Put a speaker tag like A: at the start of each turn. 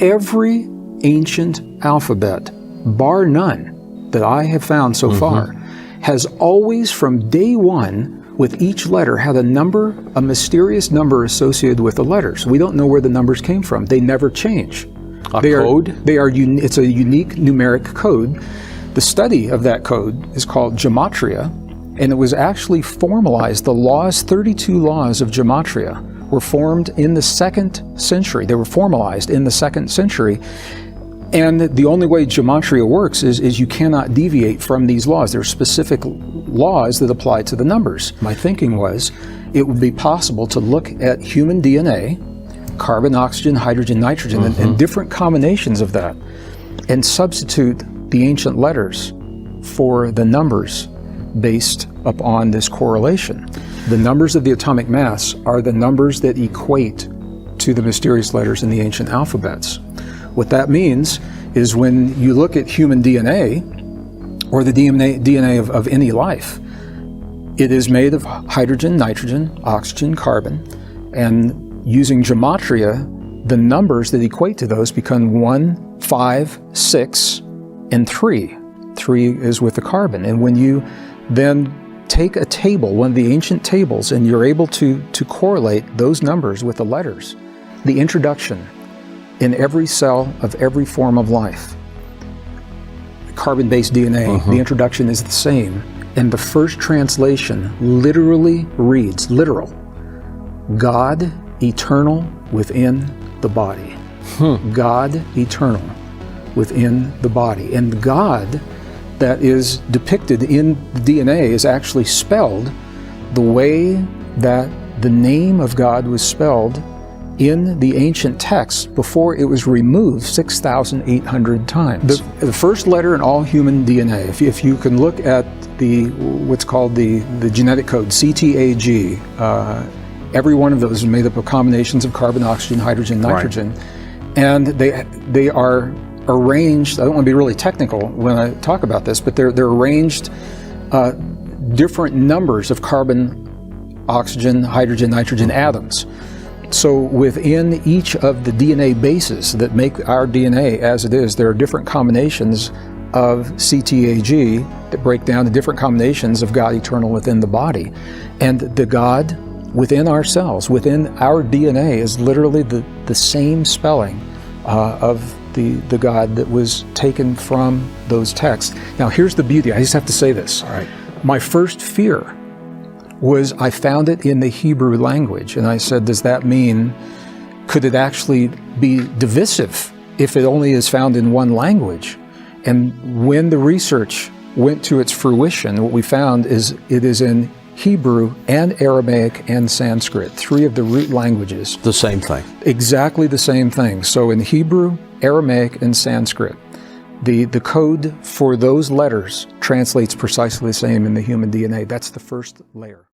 A: every ancient alphabet, bar none, that I have found so far, has always from day one with each letter had a number, a mysterious number associated with the letters. We don't know where the numbers came from. They never change.
B: Code?
A: It's a unique numeric code. The study of that code is called gematria, and it was actually formalized. The laws, 32 laws of gematria, were formed in the 2nd century. They were formalized in the 2nd century. And the only way gematria works is you cannot deviate from these laws. There are specific laws that apply to the numbers. My thinking was it would be possible to look at human DNA, carbon, oxygen, hydrogen, nitrogen, and different combinations of that, and substitute the ancient letters for the numbers based upon this correlation. The numbers of the atomic mass are the numbers that equate to the mysterious letters in the ancient alphabets. What that means is when you look at human DNA, or the DNA of any life, it is made of hydrogen, nitrogen, oxygen, carbon, and using gematria, the numbers that equate to those become 1, 5, 6, and 3. 3 is with the carbon. And when you then take a table, one of the ancient tables, and you're able to correlate those numbers with the letters, the introduction in every cell of every form of life, carbon-based DNA, the introduction is the same. And the first translation literally reads, literal, God eternal within the body. God eternal within the body. And God that is depicted in the DNA is actually spelled the way that the name of God was spelled in the ancient text before it was removed 6,800 times. The first letter in all human DNA, if you can look at what's called the genetic code, CTAG, every one of those is made up of combinations of carbon, oxygen, hydrogen, nitrogen, and they are arranged. I don't want to be really technical when I talk about this, but they're arranged different numbers of carbon, oxygen, hydrogen, nitrogen atoms. So within each of the DNA bases that make our DNA as it is, there are different combinations of CTAG that break down to different combinations of God eternal within the body. And the God within ourselves, within our DNA, is literally the same spelling of the God that was taken from those texts. Now here's the beauty, I just have to say this.
B: All right.
A: My first fear was I found it in the Hebrew language, and I said, does that mean, could it actually be divisive if it only is found in one language? And when the research went to its fruition, what we found is it is in Hebrew and Aramaic and Sanskrit, 3 of the root languages.
B: The same thing.
A: Exactly the same thing. So in Hebrew, Aramaic, and Sanskrit, the code for those letters translates precisely the same in the human DNA. That's the first layer.